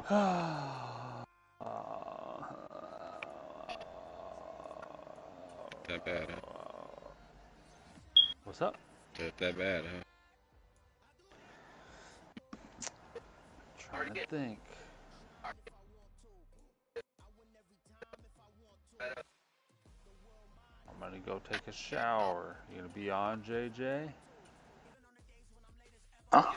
That bad, huh? What's up? That bad, huh? Trying to think. I'm gonna go take a shower. You gonna be on, JJ? Huh?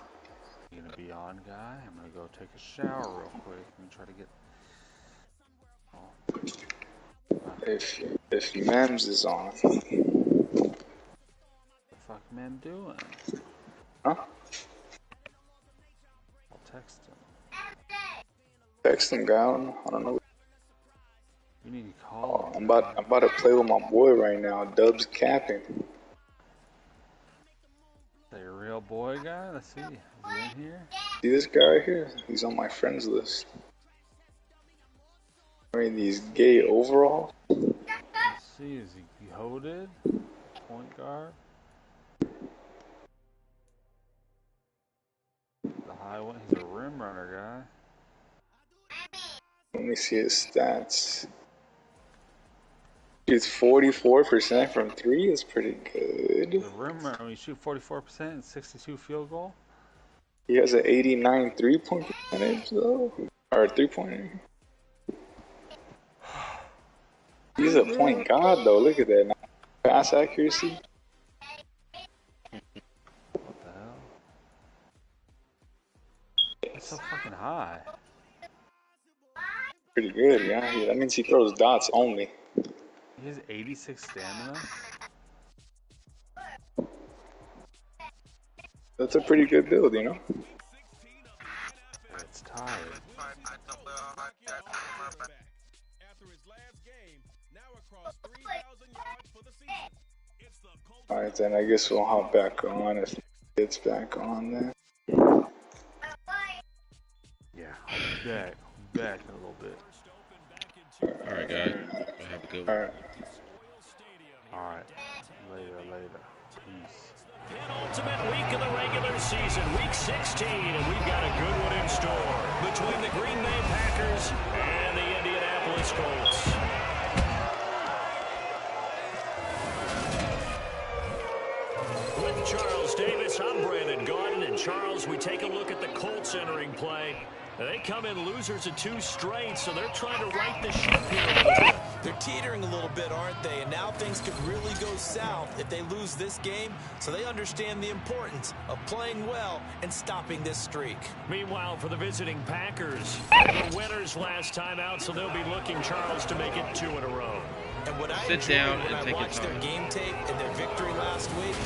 You gonna be on, guy? I'm gonna go take a shower real quick and try to get. If Mems is on. What the fuck, man, doing? Huh? I'll text him. Text him, guy. I don't know. You need to call him. I'm about to play with my boy right now. Dubs capping. Is that your real boy guy? Let's see. Is he in here? See this guy right here? He's on my friends list. Wearing these gay overalls. Let's see. Is he hooded? Point guard? The high one. He's a rim runner guy. Let me see his stats. Shoots 44% from 3 is pretty good. The rim runner, when you shoot 44% and 62 field goal. He has an 89 3-point percentage though, or 3-pointer. He's a point guard though. Look at that pass accuracy. What the hell? It's so fucking high. Pretty good, yeah. That means he throws dots only. He has 86 stamina. That's a pretty good build, you know? It's tired. Alright, then I guess we'll hop back on if it's back on then. Yeah, I'll be back in a little bit. Alright, guys. Have a good one. Alright. Later. Peace. Penultimate week of the regular season, week 16, and we've got a good one in store between the Green Bay Packers and the Indianapolis Colts. With Charles Davis, I'm Brandon Gaudin, and Charles, we take a look at the Colts entering play. They come in losers of 2 straight, so they're trying to right the ship here. They're teetering a little bit, aren't they? And now things could really go south if they lose this game, so they understand the importance of playing well and stopping this streak. Meanwhile, for the visiting Packers, they were winners last time out, so they'll be looking, Charles, to make it 2 in a row. And what I Sit enjoyed down when and I take your watched their time. game tape and their victory last week,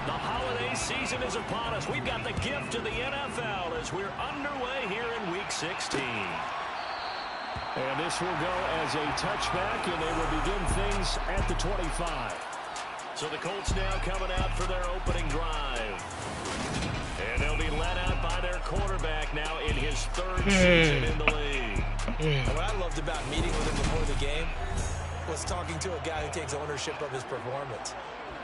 the holiday season is upon us. We've got the gift of the NFL as we're underway here in Week 16. And this will go as a touchback, and they will begin things at the 25. So the Colts now coming out for their opening drive. And they'll be led out by their quarterback now in his 3rd season in the league. and what I loved about meeting with him before the game was talking to a guy who takes ownership of his performance.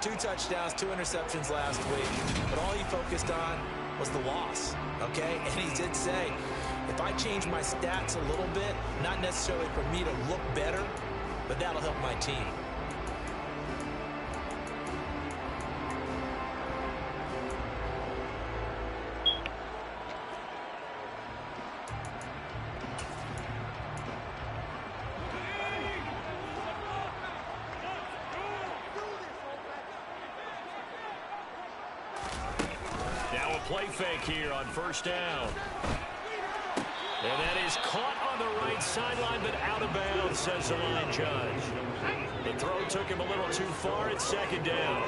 2 touchdowns, 2 interceptions last week, but all he focused on was the loss, okay? And he did say, if I change my stats a little bit, not necessarily for me to look better, but that'll help my team. Play fake here on 1st down. And that is caught on the right sideline, but out of bounds, says the line judge. The throw took him a little too far at 2nd down.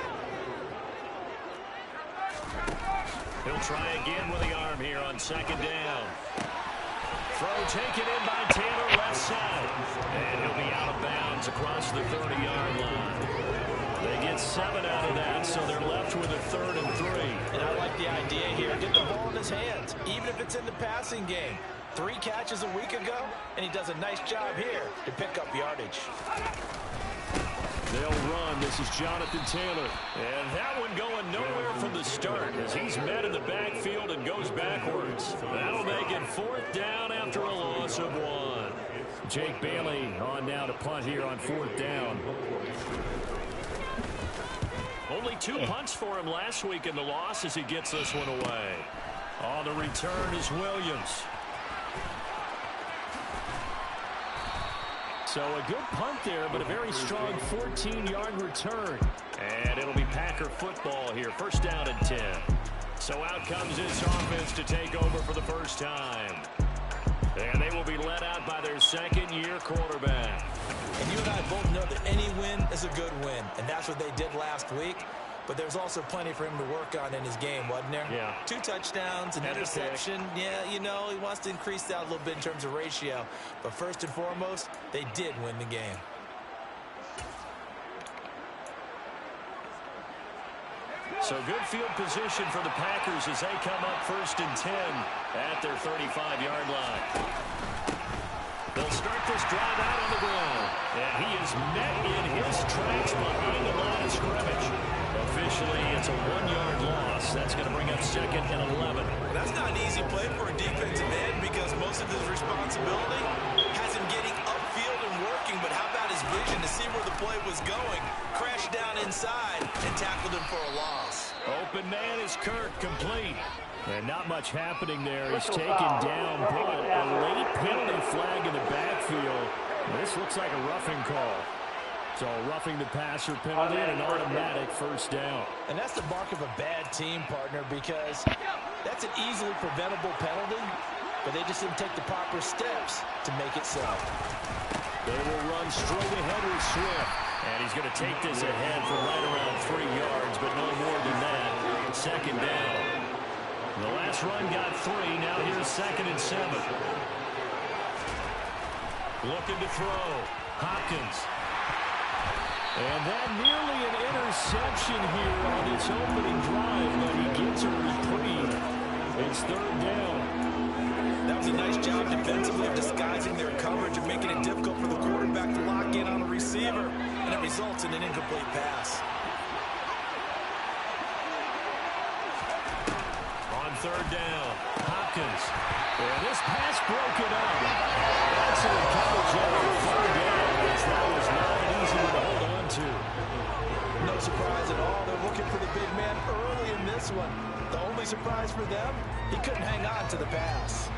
He'll try again with the arm here on 2nd down. Throw taken in by Taylor left side. And he'll be out of bounds across the 30-yard line. They get 7 out of that, so they're left with a 3rd and 3. And I like the idea here. Get the ball in his hands, even if it's in the passing game. 3 catches a week ago, and he does a nice job here to pick up yardage. They'll run. This is Jonathan Taylor. And that one going nowhere from the start as he's met in the backfield and goes backwards. That'll make it 4th down after a loss of 1. Jake Bailey on now to punt here on 4th down. Only 2 punts for him last week in the loss as he gets this one away. On the return is Williams. So a good punt there, but a very strong 14-yard return. And it'll be Packer football here. 1st down and 10. So out comes this offense to take over for the first time. And they will be led out by their 2nd-year quarterback. And you and I both know that any win is a good win. And that's what they did last week. But there's also plenty for him to work on in his game, wasn't there? Yeah. 2 touchdowns, an interception. Yeah, you know, he wants to increase that a little bit in terms of ratio. But first and foremost, they did win the game. So good field position for the Packers as they come up 1st and 10 at their 35-yard line. They'll start this drive out on the ground. And he is met in his tracks behind the line of scrimmage. Officially, it's a 1-yard loss. That's going to bring up 2nd and 11. That's not an easy play for a defensive end because most of his responsibility has him getting upfield and working. But how about his vision to see where the play was going? Crashed down inside and tackled him for a loss. Open man is Kirk, complete. And not much happening there. He's taken down, but a late penalty flag in the backfield. This looks like a roughing call. So roughing the passer penalty and an automatic 1st down. And that's the mark of a bad team, partner, because that's an easily preventable penalty, but they just didn't take the proper steps to make it so. They will run straight ahead with Swift. And he's going to take this ahead for right around 3 yards, but no more than that. 2nd down. The last run got 3. Now here's 2nd and 7. Looking to throw. Hopkins. And that nearly an interception here on its opening drive, but he gets a reprieve. It's 3rd down. That was a nice job defensively of disguising their coverage and making it difficult for the quarterback to lock in on a receiver, and it results in an incomplete pass. On 3rd down, Hopkins. And this pass broken up. Excellent coverage on 3rd down, as that was not an easy one to hold on to. No surprise at all. They're looking for the big man early in this one. The only surprise for them, he couldn't hang on to the pass.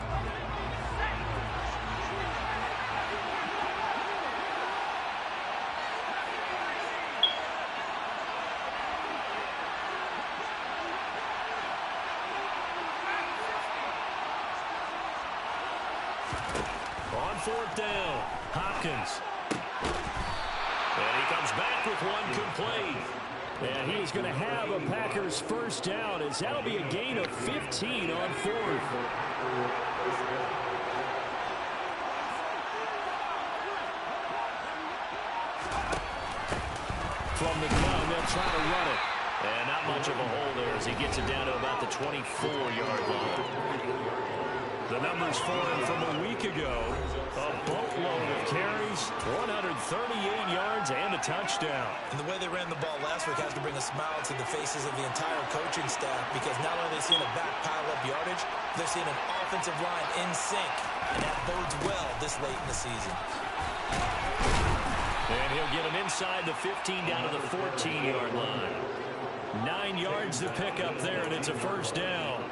On 4th down, Hopkins. And he comes back with one complete. And he's going to have a Packers 1st down as that'll be a gain of 15 on 4th. From the gun, they'll try to run it. And not much of a hole there as he gets it down to about the 24-yard line. The numbers for him from a week ago, a boatload of carries, 138 yards, and a touchdown. And the way they ran the ball last week has to bring a smile to the faces of the entire coaching staff because not only are they seeing a back pile up yardage, they're seeing an offensive line in sync, and that bodes well this late in the season. And he'll get him inside the 15 down to the 14-yard line. 9 yards to pick up there, and it's a 1st down.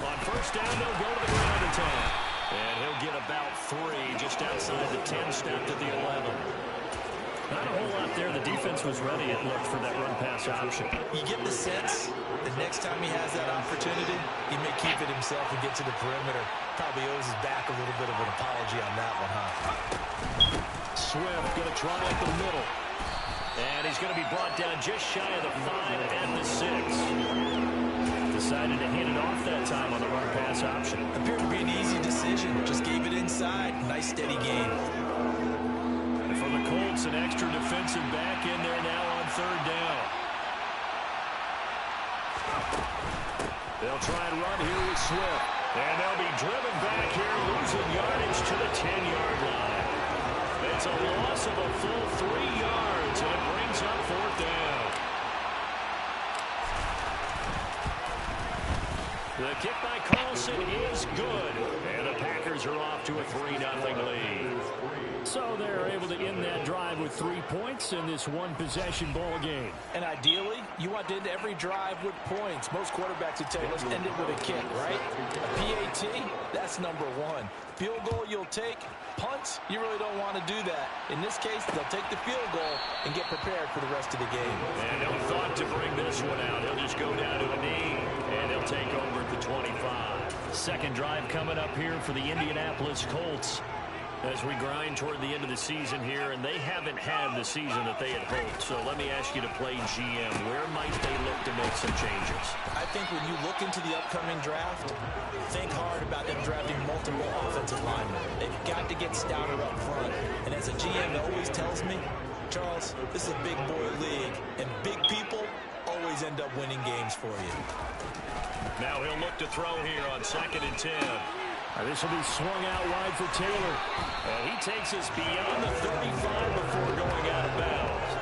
On 1st down, they'll go to the ground attack. And he'll get about 3 just outside the 10, snapped at the 11. Not a whole lot there. The defense was ready, it looked, for that run-pass option. You get the sense that next time he has that opportunity, he may keep it himself and get to the perimeter. Probably owes his back a little bit of an apology on that one, huh? Swift going to try up the middle. And he's going to be brought down just shy of the 5 and the 6. Decided to hand it off that time on the run-pass option. Appeared to be an easy decision. Just gave it inside. Nice, steady game. For the Colts, an extra defensive back in there now on 3rd They'll try and run here with Swift. And they'll be driven back here, losing yardage to the 10-yard line. It's a loss of a full 3 yards, and it brings up 4th down. The kick by Carlson is good, and the Packers are off to a 3-0 lead. So they're able to end that drive with 3 points in this one-possession ball game. And ideally, you want to end every drive with points. Most quarterbacks would tell you, let's end it with a kick, right? A PAT, that's number 1. Field goal you'll take. Punts, you really don't want to do that. In this case, they'll take the field goal and get prepared for the rest of the game. And no thought to bring this one out. He'll just go down to a knee, and he'll take over at the 25. Second drive coming up here for the Indianapolis Colts as we grind toward the end of the season here, and they haven't had the season that they had hoped. So let me ask you to play GM. Where might they look to make some changes? I think when you look into the upcoming draft, think hard about them drafting multiple offensive linemen. They've got to get stouter up front. And as a GM always tells me, Charles, this is a big boy league, and big people always end up winning games for you. Now he'll look to throw here on 2nd and 10. This will be swung out wide for Taylor. And he takes us beyond the 35 before going out of bounds.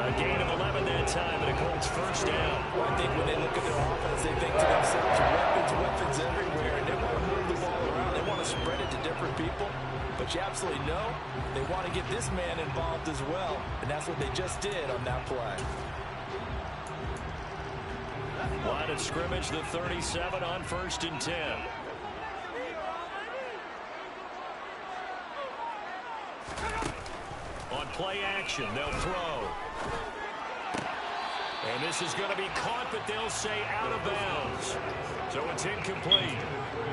A gain of 11 that time, and a Colts first down. Well, I think when they look at their offense, they think to themselves, weapons everywhere, and they want to move the ball around. They want to spread it to different people. But you absolutely know they want to get this man involved as well. And that's what they just did on that play. Line of scrimmage, the 37 on 1st and 10. On play action, they'll throw. And this is going to be caught, but they'll say out of bounds. So it's incomplete.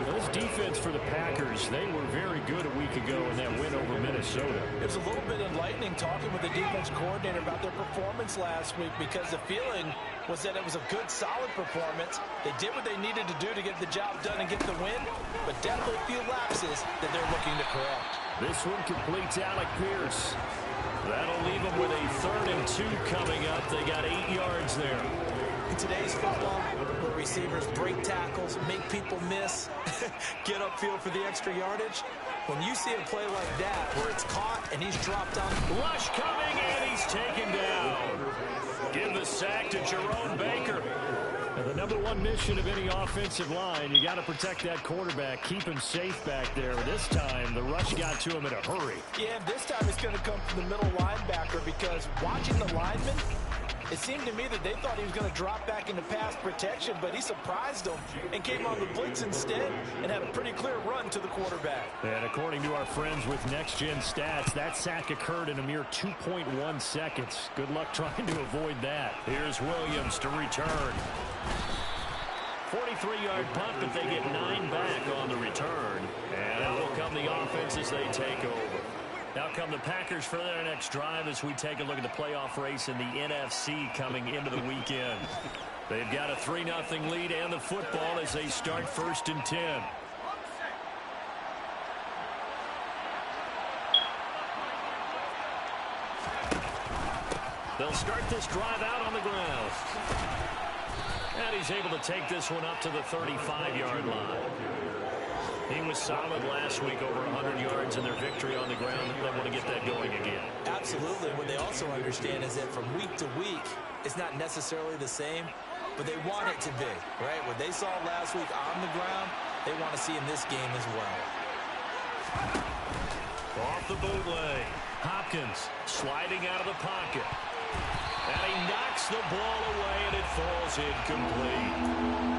Now this defense for the Packers, they were very good a week ago in that win over Minnesota. It was a little bit enlightening talking with the defense coordinator about their performance last week, because the feeling was that it was a good, solid performance. They did what they needed to do to get the job done and get the win, but definitely a few lapses that they're looking to correct. This one completes Alec Pierce. That'll leave them with a 3rd and 2 coming up. They got 8 yards there. In today's football, where receivers break tackles, make people miss, get upfield for the extra yardage, when you see a play like that where it's caught and he's dropped on. Rush coming, and he's taken down. Give the sack to Jerome Baker. And the #1 mission of any offensive line, you got to protect that quarterback, keep him safe back there. This time, the rush got to him in a hurry. Yeah, this time it's going to come from the middle linebacker, because watching the lineman, it seemed to me that they thought he was going to drop back into pass protection, but he surprised them and came on the blitz instead and had a pretty clear run to the quarterback. And according to our friends with Next Gen Stats, that sack occurred in a mere 2.1 seconds. Good luck trying to avoid that. Here's Williams to return. 43-yard punt, but they get 9 back on the return. And out will come the offense as they take over. Now come the Packers for their next drive as we take a look at the playoff race in the NFC coming into the weekend. They've got a 3-0 lead and the football as they start 1st and 10. They'll start this drive out on the ground. And he's able to take this one up to the 35-yard line. He was solid last week, over 100 yards in their victory on the ground. They want to get that going again. Absolutely. What they also understand is that from week to week, it's not necessarily the same, but they want it to be, right? What they saw last week on the ground, they want to see in this game as well. Off the bootleg. Hopkins sliding out of the pocket. And he knocks the ball away, and it falls incomplete.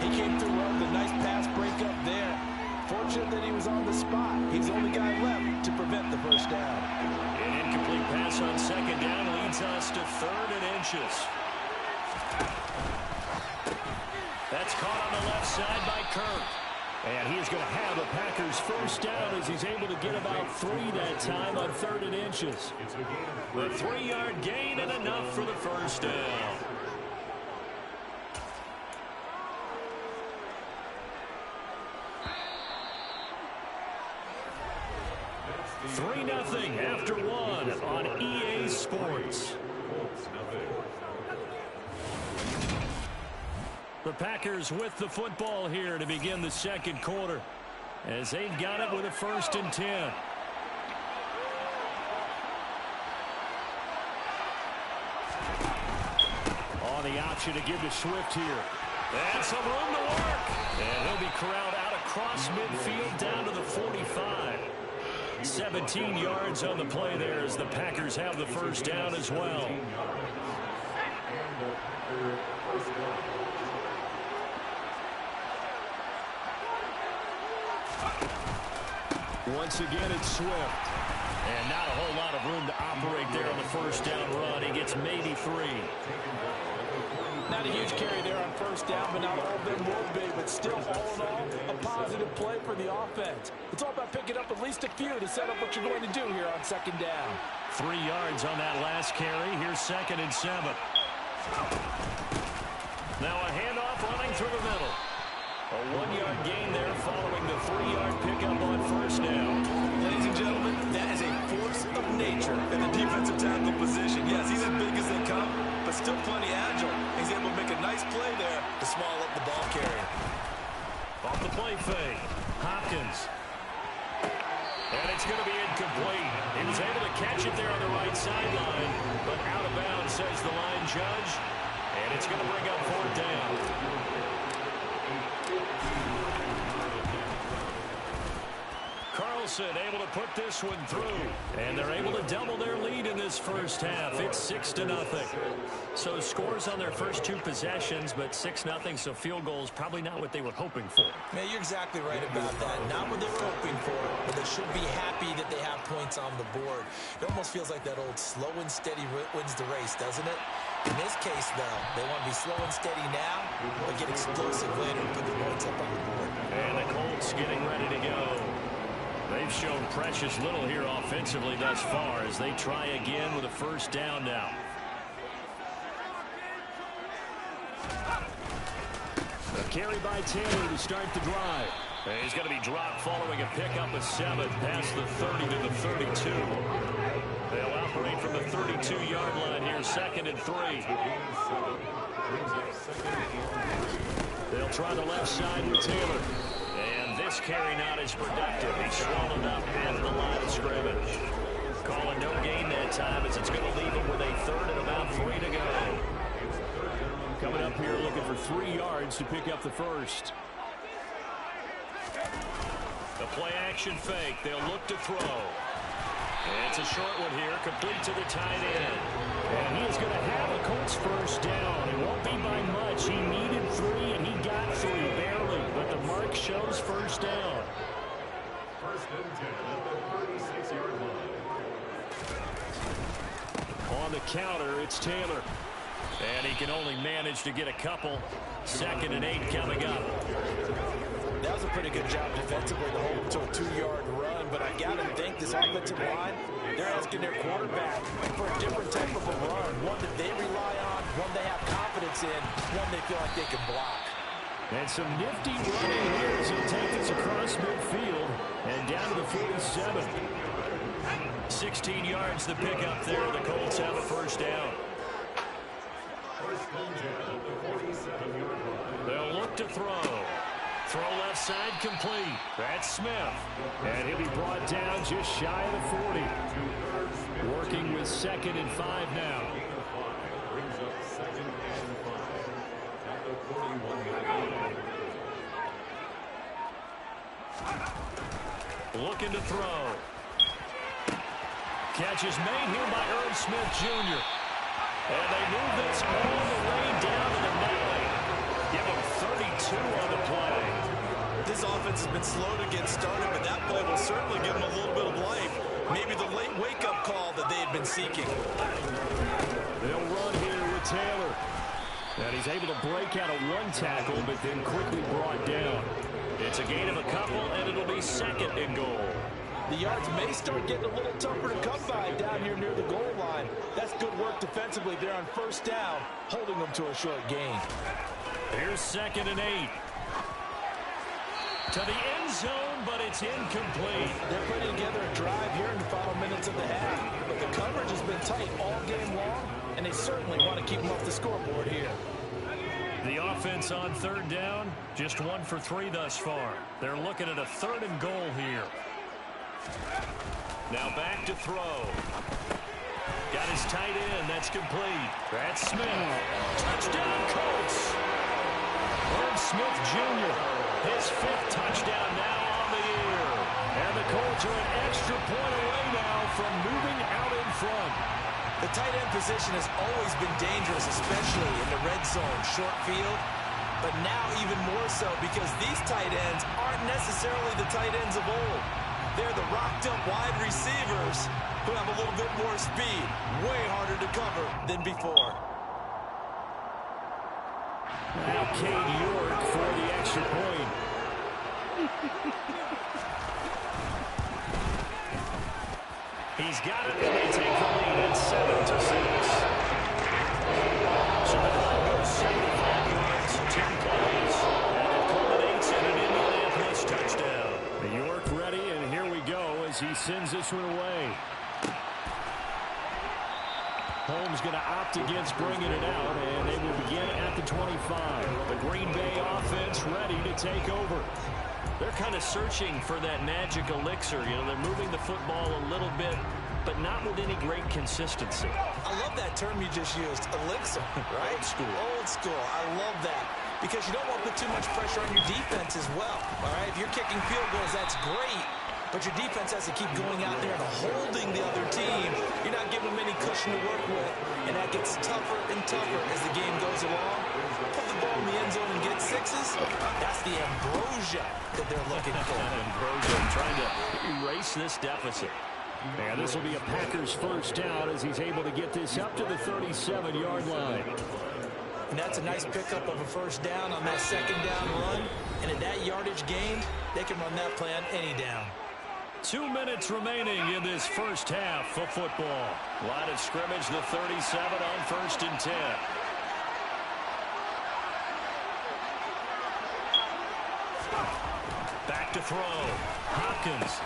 He came through well with a nice pass breakup there. Fortunate that he was on the spot. He's the only guy left to prevent the first down. An incomplete pass on 2nd down leads us to 3rd and inches. That's caught on the left side by Kirk. And he is going to have the Packers first down as he's able to get about 3 that time on 3rd and inches. The 3-yard gain and enough for the first down. Three 3-0 after 1 on EA Sports. The Packers with the football here to begin the second quarter, as they've got it with a 1st and 10. On the option to give to Swift here. And some room to work. And he'll be corralled out across midfield down to the 45. 17 yards on the play there as the Packers have the 1st down as well. Once again, it's Swift. And not a whole lot of room to operate there on the 1st down run. He gets maybe 3. Not a huge carry there on 1st down, but not all of them will be. But still, all in all, a positive play for the offense. It's all about picking up at least a few to set up what you're going to do here on 2nd down. 3 yards on that last carry. Here's 2nd and 7. Now a handoff running through the middle. A 1-yard gain there following the 3-yard pickup on 1st down. Ladies and gentlemen, that is a force of nature in the defensive tackle position. Yes, he's as big as they come, but still plenty agile. He's able to make a nice play there to swallow up the ball carrier. Off the play fake. Hopkins. And it's going to be incomplete. He was able to catch it there on the right sideline, but out of bounds, says the line judge. And it's going to bring up 4th down. Carlson able to put this one through. And they're able to double their lead in this 1st half. It's 6-0. So scores on their first 2 possessions, but 6-0, so field goals probably not what they were hoping for. Yeah, you're exactly right about that. Not what they were hoping for, but they should be happy that they have points on the board. It almost feels like that old slow and steady wins the race, doesn't it? In this case, though, they want to be slow and steady now, but get explosive later and put the points up on the board. And the Colts getting ready to go. They've shown precious little here offensively thus far as they try again with a 1st down now. A carry by Taylor to start the drive. And he's going to be dropped following a pickup of 7 past the 30 to the 32. They'll operate from the 32-yard line here, 2nd and 3. They'll try the left side with Taylor. And this carry not as productive. He's swallowed up at the line of scrimmage. Calling no gain that time as it's going to leave him with a 3rd and about 3 to go. Coming up here looking for 3 yards to pick up the 1st. The play action fake. They'll look to throw. And it's a short one here, complete to the tight end. And he is going to have a Colts 1st down. It won't be by much. He needed 3, and he got 3 barely. But the mark shows 1st down. 1st and 10 at the 36-yard line. On the counter, it's Taylor. And he can only manage to get a couple. 2nd and 8 coming up. That was a pretty good job defensively to hold him to a 2-yard run, but I got to think this offensive line, they're asking their quarterback for a different type of a run, one that they rely on, one they have confidence in, one they feel like they can block. And some nifty running here as he'll take this across midfield and down to the 47. 16 yards the pickup there. The Colts have a 1st down. They'll look to throw. Throw left side complete. That's Smith. And he'll be brought down just shy of the 40. Working with 2nd and 5 now. Looking to throw. Catch is made here by Irv Smith Jr. And they move this all the way down to the 9. Give him 32 on the play. This offense has been slow to get started, but that play will certainly give them a little bit of life. Maybe the late wake-up call that they had been seeking. They'll run here with Taylor. And he's able to break out of 1 tackle, but then quickly brought down. It's a gain of a couple, and it'll be 2nd and goal. The yards may start getting a little tougher to come by down here near the goal line. That's good work defensively there on 1st down, holding them to a short gain. Here's 2nd and 8. To the end zone, but it's incomplete. They're putting together a drive here in the final minutes of the half, but the coverage has been tight all game long, and they certainly want to keep them off the scoreboard here. The offense on third down, just 1 for 3 thus far. They're looking at a 3rd and goal here. Now back to throw. Got his tight end. That's complete. That's Smith. Touchdown, Colts. Irv Smith Jr., his 5th touchdown now on the year. And the Colts are an extra point away now from moving out in front. The tight end position has always been dangerous, especially in the red zone, short field. But now even more so because these tight ends aren't necessarily the tight ends of old. They're the rocked-up wide receivers who have a little bit more speed, way harder to cover than before. Now Cade York for the extra point. He's got it, and they take the lead at 7-6. So the clock goes 75 yards, 10 plays, and it culminates in an Indianapolis touchdown. York ready, and here we go as he sends this one away. Holmes going to opt against bringing it out, and they will begin at the 25. The Green Bay offense ready to take over. They're kind of searching for that magic elixir. You know, they're moving the football a little bit, but not with any great consistency. I love that term you just used, elixir, right? Old school. Old school. I love that because you don't want to put too much pressure on your defense as well, all right? If you're kicking field goals, that's great, but your defense has to keep going out there and holding the other team. You're not giving them any cushion to work with, and that gets tougher and tougher as the game goes along. Put the ball in the end zone and get 6s. That's the ambrosia that they're looking for. Ambrosia trying to erase this deficit. And this will be a Packers first down as he's able to get this up to the 37-yard line. And that's a nice pickup of a first down on that 2nd down run. And at that yardage gained, they can run that plan any down. 2 minutes remaining in this first half of football. Line of scrimmage, the 37 on 1st and 10. Back to throw. Hopkins.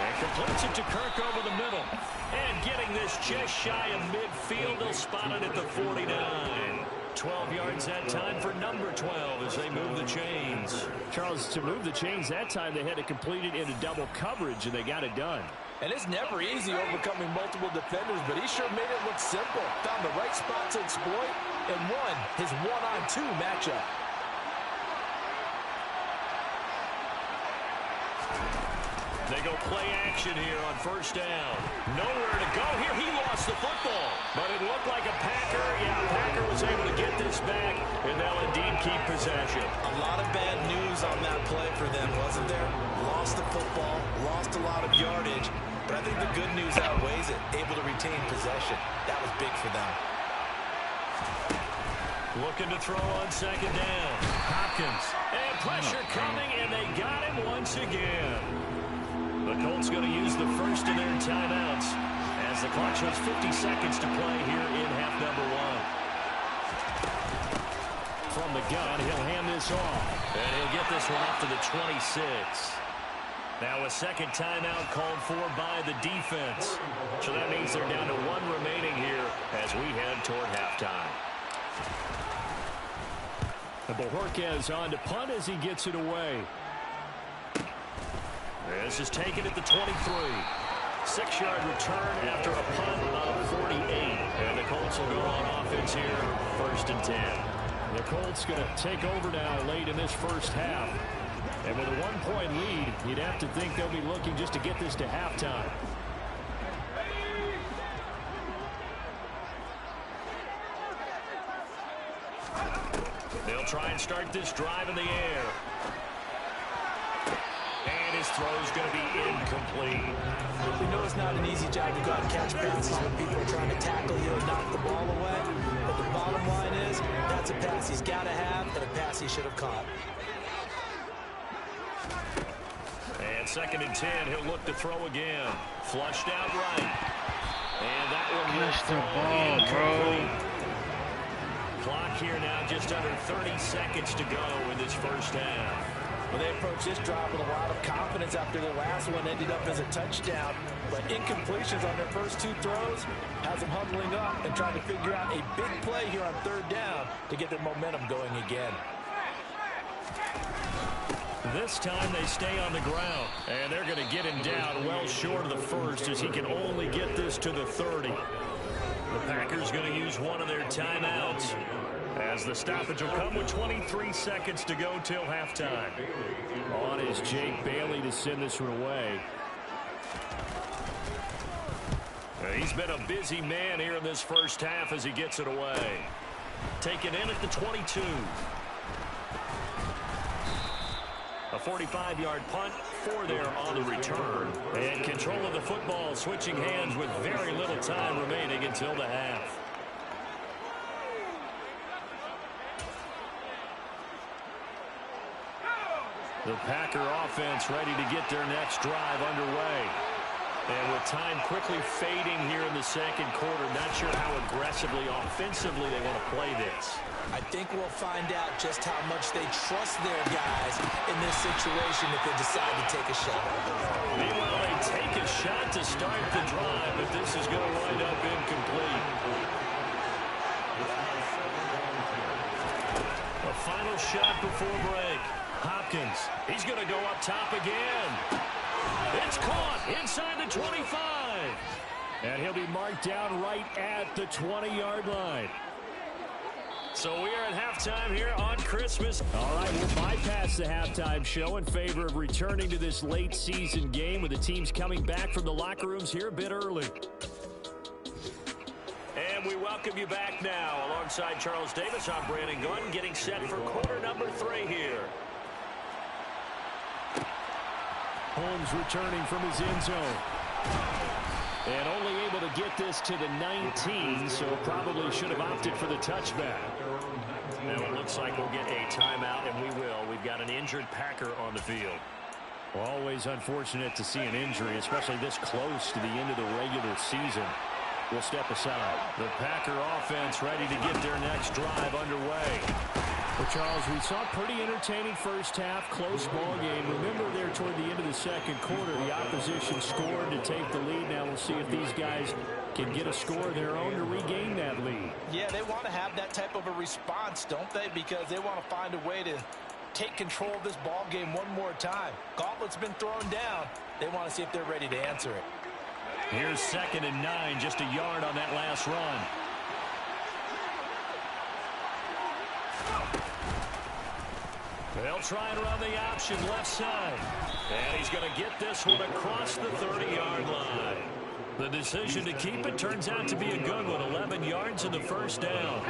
And completes it to Kirk over the middle. And getting this just shy of midfield, they'll spot it at the 49. 12 yards that time for number 12 as they move the chains. Charles, to move the chains that time, they had to complete it into double coverage, and they got it done. And it's never easy overcoming multiple defenders, but he sure made it look simple. Found the right spot to exploit and won his 1-on-2 matchup. They go play action here on first down. Nowhere to go here. He lost the football. But it looked like a Packer. Yeah, Packer was able to get this back, and they'll indeed keep possession. A lot of bad news on that play for them, wasn't there? Lost the football, lost a lot of yardage, but I think the good news outweighs it. Able to retain possession. That was big for them. Looking to throw on 2nd down. Hopkins. And pressure coming, and they got him once again. The Colts going to use the first of their timeouts as the clock shows 50 seconds to play here in half number 1. From the gun, he'll hand this off. And he'll get this one up to the 26. Now a 2nd timeout called for by the defense. So that means they're down to 1 remaining here as we head toward halftime. And Bojorquez on to punt as he gets it away. This is taken at the 23. 6-yard return after a punt of 48. And the Colts will go on offense here, 1st and 10. The Colts going to take over now late in this first half. And with a 1-point lead, you'd have to think they'll be looking just to get this to halftime. They'll try and start this drive in the air. And his throw's going to be incomplete. We know it's not an easy job to go out and catch passes when people are trying to tackle you and knock the ball away. But the bottom line is, that's a pass he's got to have and a pass he should have caught. And 2nd and 10, he'll look to throw again. Flushed out right. And that one Catch the ball, incomplete. Clock here now just under 30 seconds to go in this first half. Well, they approached this drive with a lot of confidence after their last one ended up as a touchdown. But incompletions on their first 2 throws has them huddling up and trying to figure out a big play here on 3rd down to get their momentum going again. This time they stay on the ground, and they're going to get him down well short of the first as he can only get this to the 30. The Packers going to use one of their timeouts as the stoppage will come with 23 seconds to go till halftime. On is Jake Bailey to send this one away. He's been a busy man here in this first half as he gets it away. Taken in at the 22. A 45-yard punt for there on the return. And control of the football switching hands with very little time remaining until the half. The Packer offense ready to get their next drive underway. And with time quickly fading here in the second quarter, not sure how aggressively, offensively they want to play this. I think we'll find out just how much they trust their guys in this situation if they decide to take a shot. Meanwhile, they take a shot to start the drive, but this is going to wind up incomplete. A final shot before break. Hopkins, he's going to go up top again. It's caught inside the 25. And he'll be marked down right at the 20-yard line. So we are at halftime here on Christmas. All right, we'll bypass the halftime show in favor of returning to this late season game with the teams coming back from the locker rooms here a bit early. And we welcome you back now. Alongside Charles Davis, I'm Brandon Gunn, getting set for quarter number 3 here. Holmes returning from his end zone. And only able to get this to the 19, so probably should have opted for the touchback. Now it looks like we'll get a timeout, and we will. We've got an injured Packer on the field. Always unfortunate to see an injury, especially this close to the end of the regular season. We'll step aside. The Packer offense ready to get their next drive underway. Well, Charles, we saw a pretty entertaining first half, close ball game. Remember there toward the end of the second quarter, the opposition scored to take the lead. Now we'll see if these guys can get a score of their own to regain that lead. Yeah, they want to have that type of a response, don't they? Because they want to find a way to take control of this ball game one more time. Gauntlet's been thrown down. They want to see if they're ready to answer it. Here's 2nd and 9, just a yard on that last run. They'll try and run the option left side. And he's going to get this one across the 30-yard line. The decision to keep it turns out to be a good one. 11 yards in the first down.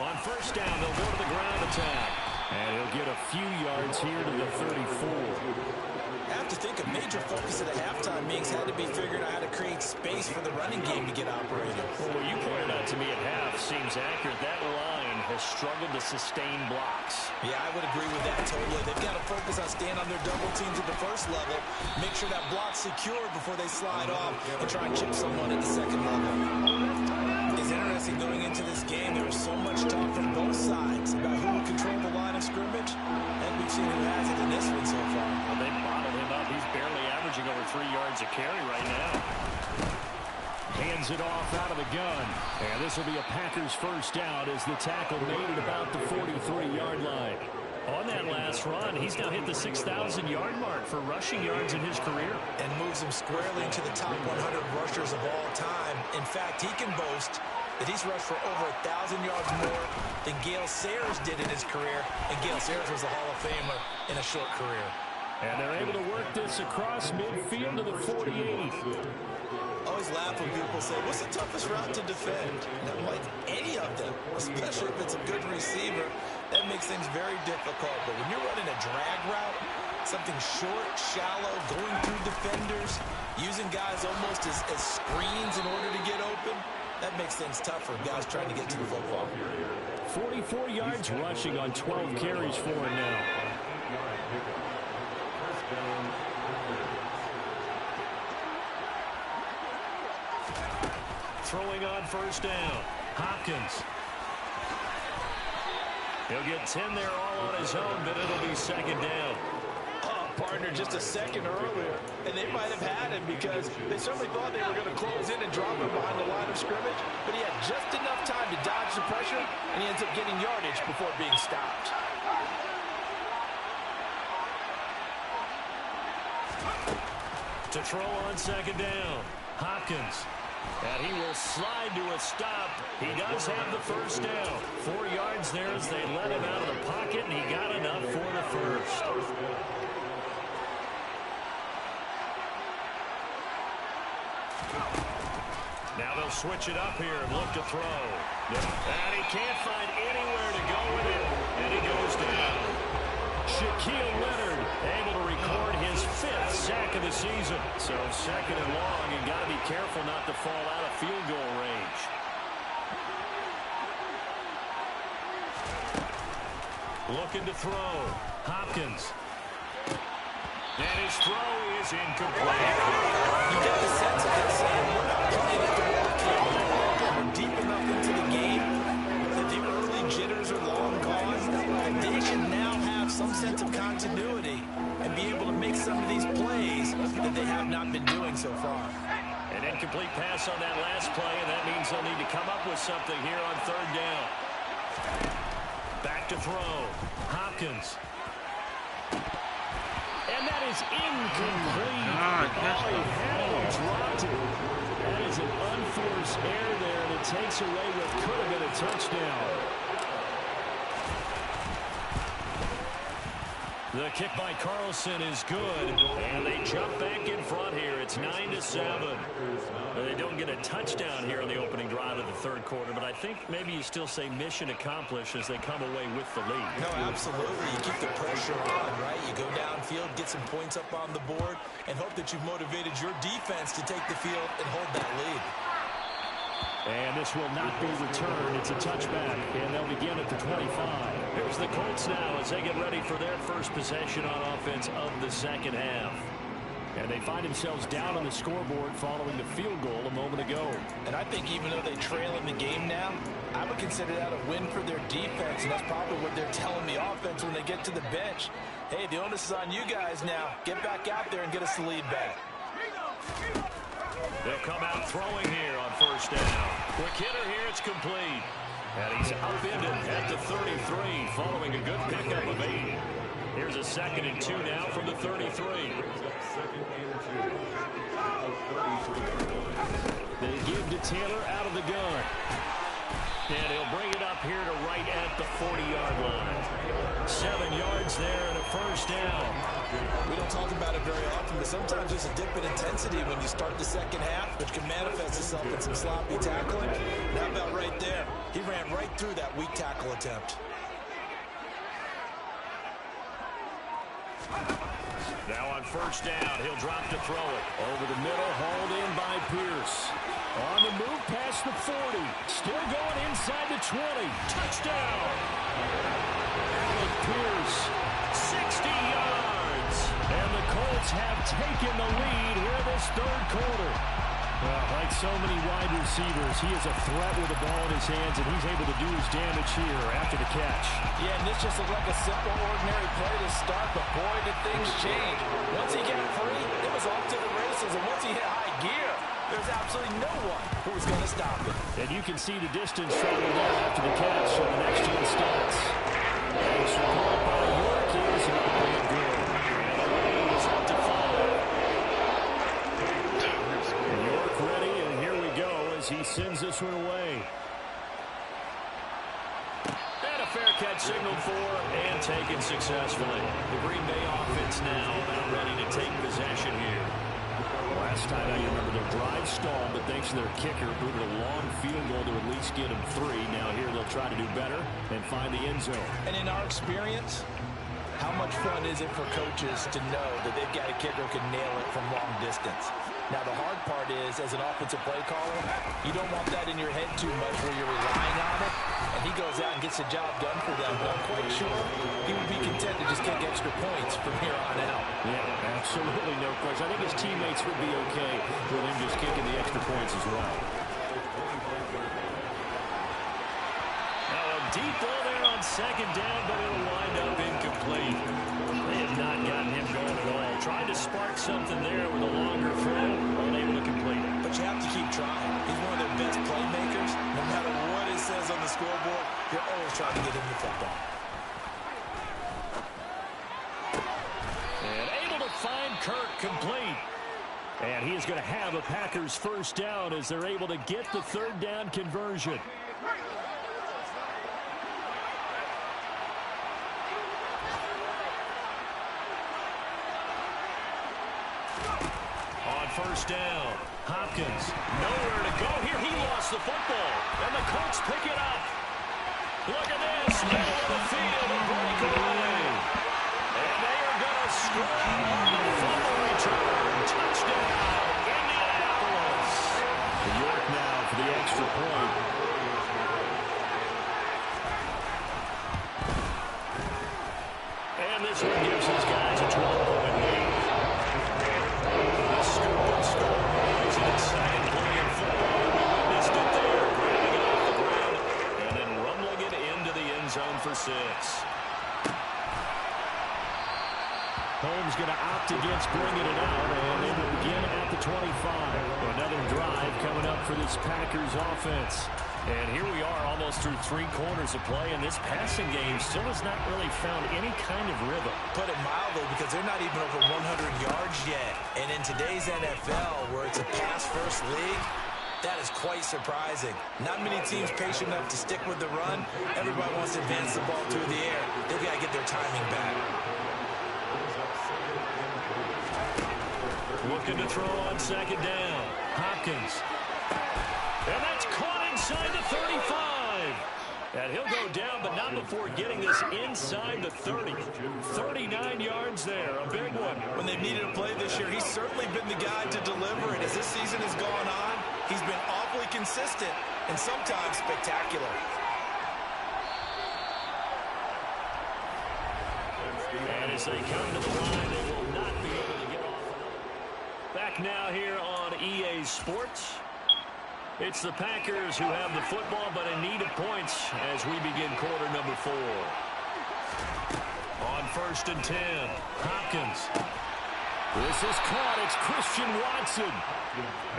On first down, they'll go to the ground attack. And he'll get a few yards here to the 34. I have to think a major focus of the halftime meetings had to be figuring out how to create space for the running game to get operated. Well, what you pointed out to me at half seems accurate. That line has struggled to sustain blocks. Yeah, I would agree with that totally. They've got to focus on staying on their double teams at the first level, make sure that block's secure before they slide off and try and chip someone at the second level. It's interesting going into this game. There was so much talk from both sides about who would control the line of scrimmage, and we've seen who has it in this one so far. Well, they bottled him up. He's barely averaging over 3 yards a carry right now. Hands it off out of the gun. And this will be a Packers first down as the tackle made at about the 43-yard line. On that last run, he's now hit the 6,000-yard mark for rushing yards in his career. And moves him squarely into the top 100 rushers of all time. In fact, he can boast that he's rushed for over 1,000 yards more than Gale Sayers did in his career. And Gale Sayers was a Hall of Famer in a short career. And they're able to work this across midfield to the 48. Always laugh when people say, what's the toughest route to defend? And I'm like, any of them, especially if it's a good receiver. That makes things very difficult. But when you're running a drag route, something short, shallow, going through defenders, using guys almost as screens in order to get open, that makes things tough for guys trying to get to the football. 44 yards rushing on 12 carries for him now. throwing on first down. Hopkins. He'll get 10 there all on his own, but it'll be second down. Partner just a second earlier, and they might have had him because they certainly thought they were going to close in and drop him behind the line of scrimmage, but he had just enough time to dodge the pressure, and he ends up getting yardage before being stopped. To throw on second down, Hopkins. And he will slide to a stop. He does have the first down. 4 yards there as they let him out of the pocket, and he got enough for the first. Now they'll switch it up here and look to throw. And he can't find anywhere to go with it, and he goes down. Shaquille Leonard able to record his 5th sack of the season. So second and long, and got to be careful not to fall out of field goal range. Looking to throw. Hopkins. And his throw is incomplete. You get the sense of this, and we're not playing at the walk here. We're deep enough into the game that the early jitters are long gone, and they should now have some sense of continuity and be able to make some of these plays that they have not been doing so far. An incomplete pass on that last play, and that means they'll need to come up with something here on third down. Back to throw. Hopkins. And that is incomplete. He had it dropped it. That is an unforced error there, and it takes away what could have been a touchdown. The kick by Carlson is good, and they jump back in front here. It's 9-7. They don't get a touchdown here on the opening drive of the third quarter, but I think maybe you still say mission accomplished as they come away with the lead. No, absolutely. You keep the pressure on, right? You go downfield, get some points up on the board, and hope that you've motivated your defense to take the field and hold that lead. And this will not be returned. It's a touchback, and they'll begin at the 25. Here's the Colts now as they get ready for their first possession on offense of the second half. And they find themselves down on the scoreboard following the field goal a moment ago. And I think even though they trail in the game now, I would consider that a win for their defense, and that's probably what they're telling the offense when they get to the bench. Hey, the onus is on you guys now. Get back out there and get us the lead back. They'll come out throwing here on first down. Quick hitter here, it's complete. And he's upended at the 33 following a good pickup of 8. Here's a 2nd and 2 now from the 33. They give to Taylor out of the gun. And he'll bring it up here to right at the 40-yard line. 7 yards there and a first down. We don't talk about it very often, but sometimes there's a dip in intensity when you start the second half, which can manifest itself in some sloppy tackling. And how about right there? He ran right through that weak tackle attempt. Now on first down, he'll drop to throw it. Over the middle, hauled in by Pierce. On the move past the 40. Still going inside the 20. Touchdown! Alec Pierce, 60 yards. And the Colts have taken the lead here this third quarter. Well, like so many wide receivers, he is a threat with the ball in his hands, and he's able to do his damage here after the catch. Yeah, and this just looked like a simple, ordinary play to start, but boy, did things change. Once he got free, it was off to the races, and once he hit high gear, there's absolutely no one who was going to stop him. And you can see the distance traveled there after the catch, so the next gen stats. And support by York is not being good. And the lead is up to 5. York ready, and here we go as he sends this one away. And a fair catch signaled for and taken successfully. The Green Bay offense now about ready to take possession here. Last time out, you remember their drive stalled, but thanks to their kicker, booted a long field goal to at least get them 3. Now here they'll try to do better and find the end zone. And in our experience, how much fun is it for coaches to know that they've got a kicker who can nail it from long distance? Now, the hard part is, as an offensive play caller, you don't want that in your head too much where you're relying on it, and he goes out and gets the job done for them. But I'm quite sure he would be content to just kick extra points from here on out. Yeah, absolutely no question. I think his teammates would be okay with him just kicking the extra points as well. deep ball there on second down, but it'll wind up incomplete. They have not gotten him going at all. Tried to spark something there with a longer throw, unable to complete it. But you have to keep trying. He's one of their best playmakers. No matter what it says on the scoreboard, you're always trying to get him the football. And able to find Kirk complete. And he is going to have a Packers first down as they're able to get the third down conversion. On first down, Hopkins, nowhere to go here. He lost the football, and the Colts pick it up. Look at this, middle of the field, a breakaway. And they are going to score on the fumble return. Touchdown, Indianapolis. York now for the extra point. And this one gives his guys a 12-point lead. The scoop and score is an exciting play in football. We witnessed it there, grabbing it off the ground and then rumbling it into the end zone for 6. Holmes going to opt against bringing it out, and they will begin at the 25. Another drive coming up for this Packers offense. And here we are almost through 3 quarters of play, and this passing game still has not really found any kind of rhythm. Put it mildly, because they're not even over 100 yards yet. And in today's NFL, where it's a pass-first league, that is quite surprising. Not many teams patient enough to stick with the run. Everybody wants to advance the ball through the air. They've got to get their timing back. Looking to throw on second down. Hopkins. And that's caught inside the 35. And he'll go down, but not before getting this inside the 30. 39 yards there, a big one. When they've needed a play this year, he's certainly been the guy to deliver it. As this season has gone on, he's been awfully consistent and sometimes spectacular. And as they come to the line, they will not be able to get off. Back now here on EA Sports. It's the Packers who have the football, but in need of points as we begin quarter number 4. On first and 10, Hopkins. This is caught. It's Christian Watson.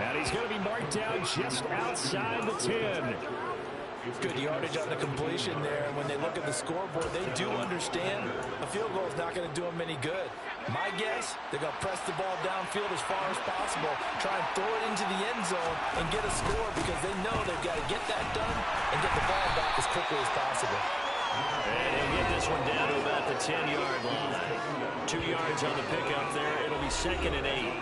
And he's going to be marked down just outside the 10. Good yardage on the completion there. And when they look at the scoreboard, they do understand a field goal is not going to do them any good. My guess, they're going to press the ball downfield as far as possible, try and throw it into the end zone and get a score because they know they've got to get that done and get the ball back as quickly as possible. And he'll get this one down to about the 10-yard line. 2 yards on the pickup there. It'll be 2nd and 8.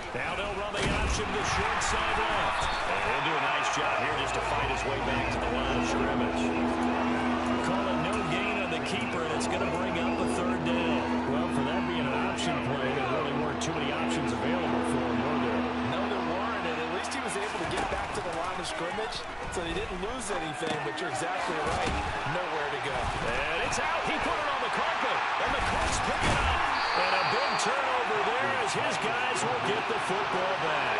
Now they'll run the option to short side left. And he'll do a nice job here just to fight his way back to the line of scrimmage. Call it no gain on the keeper, and it's going to bring up a 3rd down. Well, for that being an option play, there really weren't too many options available for him, were there? No, there weren't, and at least he was able to get back to the line of scrimmage, so he didn't lose anything, but you're exactly right. Nowhere to go. And it's out. He put it on the carpet, and the Colts pick it up. And a big turnover there as his guys will get the football back.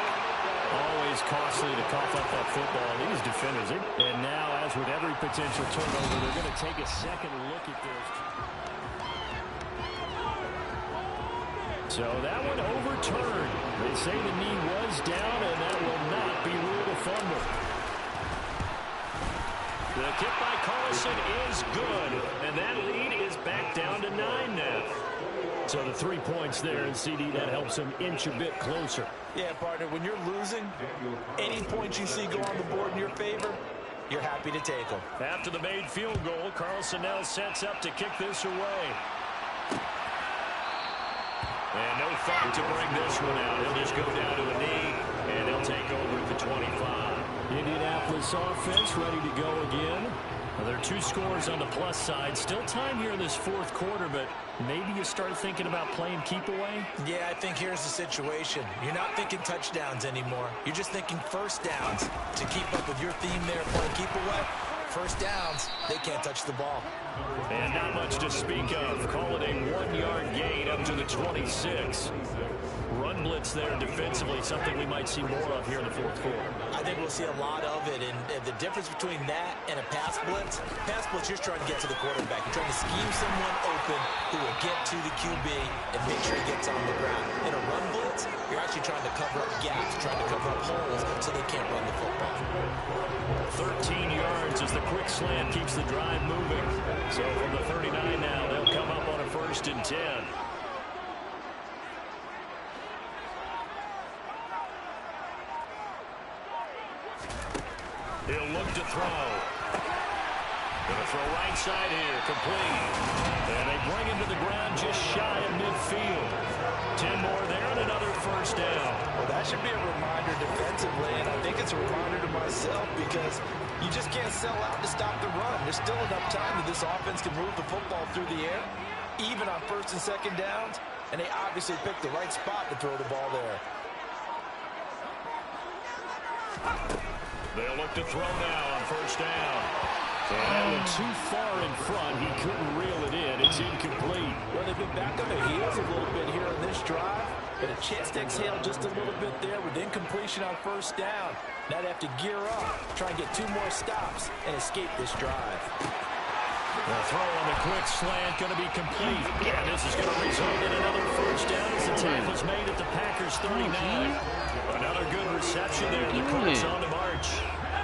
Always costly to cough up that football. These defenders. And now, as with every potential turnover, they're going to take a second look at this. So that one overturned. They say the knee was down, and that will not be ruled a fumble. The kick by Carlson is good, and that lead is back down to 9 now. So the 3 points there, and CD, that helps him inch a bit closer. Yeah, partner, when you're losing, any points you see go on the board in your favor, you're happy to take them. After the made field goal, Carlson now sets up to kick this away. And no thought to bring this one out. He'll just go down to the knee, and he'll take over at the 25. Indianapolis offense ready to go again. Well, there are 2 scores on the plus side. Still time here in this 4th quarter, but maybe you start thinking about playing keep away? Yeah, I think here's the situation. You're not thinking touchdowns anymore. You're just thinking first downs. To keep up with your theme there, playing keep away, first downs, they can't touch the ball. And not much to speak of. Call it a 1-yard gain up to the 26. Run blitz there defensively, something we might see more of here in the 4th quarter. I think we'll see a lot of it, and the difference between that and a pass blitz, you're just trying to get to the quarterback. You're trying to scheme someone open who will get to the QB and make sure he gets on the ground. In a run blitz, you're actually trying to cover up gaps, trying to cover up holes so they can't run the football. 13 yards as the quick slant keeps the drive moving. So from the 39 now, they'll come up on a 1st and 10. He'll look to throw. Gonna throw right side here, complete. And they bring him to the ground just shy of midfield. 10 more there and another 1st down. Well, that should be a reminder defensively, and I think it's a reminder to myself because you just can't sell out to stop the run. There's still enough time that this offense can move the football through the air, even on 1st and 2nd downs, and they obviously picked the right spot to throw the ball there. They'll look to throw now on 1st down. And that one too far in front. He couldn't reel it in. It's incomplete. Well, they've been back on their heels a little bit here on this drive, but a chance to exhale just a little bit there with incompletion on 1st down. Now they have to gear up, try and get 2 more stops, and escape this drive. The throw on the quick slant going to be complete. And this is going to result in another 1st down as the tackle's made at the Packers 39. Another good reception there. The Colts on the march.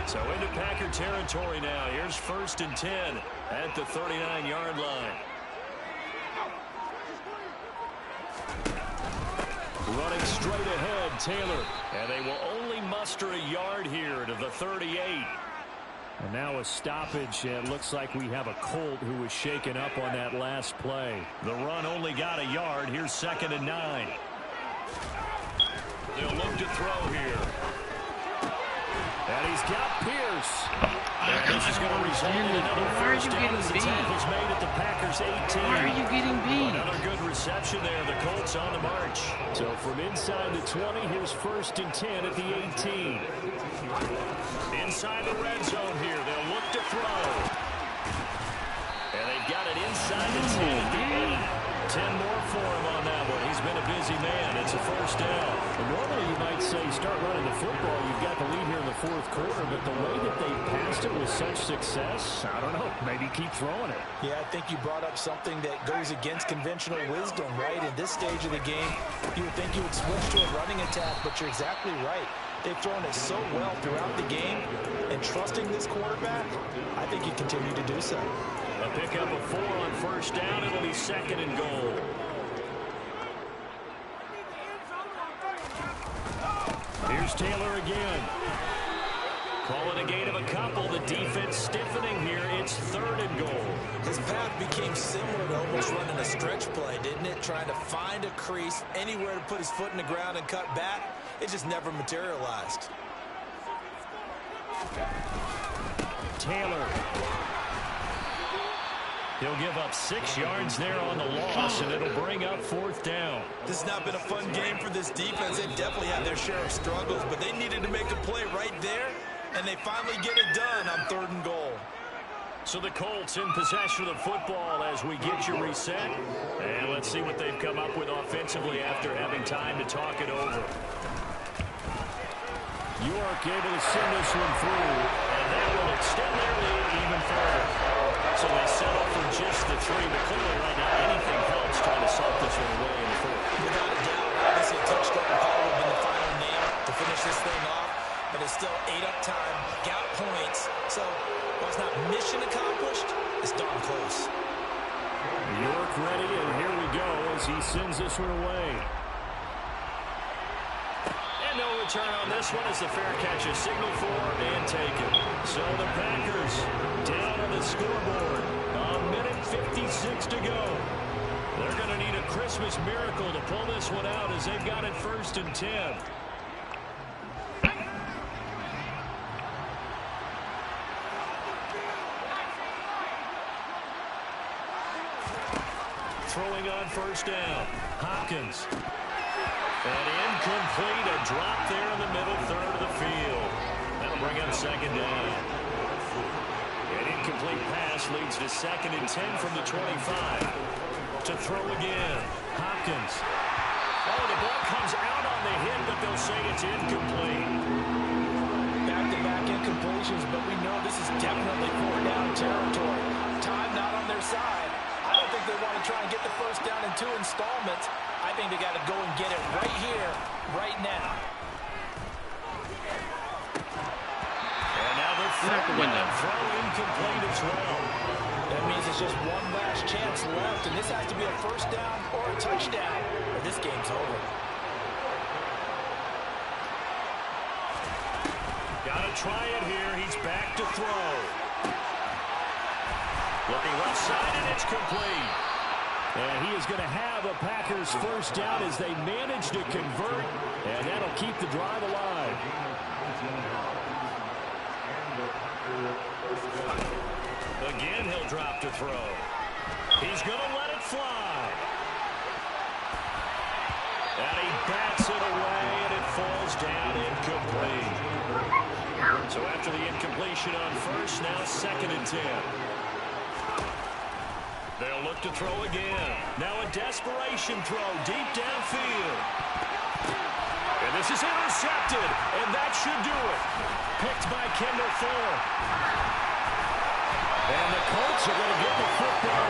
So into Packer territory now. Here's 1st and 10 at the 39-yard line. Running straight ahead, Taylor. And they will only muster a yard here to the 38. And now a stoppage. It looks like we have a Colt who was shaken up on that last play. The run only got a yard. Here's 2nd and 9. They'll look to throw here. And he's got Pierce. And this is going to result in another 1st down as the tackle's made at the Packers 18. Why are you getting beat? Another good reception there. The Colts on the march. So from inside the 20, here's 1st and 10 at the 18. Inside the red zone here. They'll look to throw. And they've got it inside the 10 at the 8. 10 more for him on that one. He's been a busy man. It's a 1st down. And normally you might say start running the football. You've got the lead here in the 4th quarter, but the way that they passed it with such success, I don't know, maybe keep throwing it. Yeah, I think you brought up something that goes against conventional wisdom, right? In this stage of the game, you would think you would switch to a running attack, but you're exactly right. They've thrown it so well throughout the game, and trusting this quarterback, I think you continue to do so. A pickup of 4 on 1st down. It'll be 2nd and goal. Here's Taylor again. Calling a gain of a couple. The defense stiffening here. It's 3rd and goal. His path became similar to almost running a stretch play, didn't it? Trying to find a crease, anywhere to put his foot in the ground and cut back. It just never materialized. Taylor. He'll give up 6 yards there on the loss, and it'll bring up 4th down. This has not been a fun game for this defense. They've definitely had their share of struggles, but they needed to make a play right there, and they finally get it done on 3rd and goal. So the Colts in possession of the football as we get you reset. And let's see what they've come up with offensively after having time to talk it over. York able to send this one through, and that will extend their lead even further. So they settle for just the 3, but clearly right now anything helps trying to salt this one away in the 4th. Without a doubt, obviously a touchdown probably would have been the final nail to finish this thing off, but it's still 8 up time, got points, so while it's not mission accomplished, it's darn close. York ready, and here we go as he sends this one away. And no return on this one as the fair catch is signaled for and taken. So the Packers down on the scoreboard. A minute 56 to go. They're going to need a Christmas miracle to pull this one out as they've got it 1st and 10. Throwing on first down. Hopkins. And incomplete. A drop there in the middle third of the field. That'll bring up second down. An incomplete pass leads to 2nd and 10 from the 25. To throw again. Hopkins. Oh, the ball comes out on the hit, but they'll say it's incomplete. Back-to-back incompletions, but we know this is definitely 4-down territory. Time not on their side. I don't think they want to try and get the first down in 2 installments. I think they got to go and get it right here, right now. And now they're throw incomplete as well. That means it's just one last chance left, and this has to be a first down or a touchdown, or this game's over. Got to try it here. He's back to throw. Looking left side, and it's complete. And he is going to have a Packers first down as they manage to convert, and that'll keep the drive alive. Again, he'll drop to throw. He's going to let it fly. And he bats it away, and it falls down incomplete. So after the incompletion on first, now 2nd and 10. They'll look to throw again. Now a desperation throw deep downfield. And this is intercepted, and that should do it. Picked by Kendall Fuller. And the Colts are going to get the football.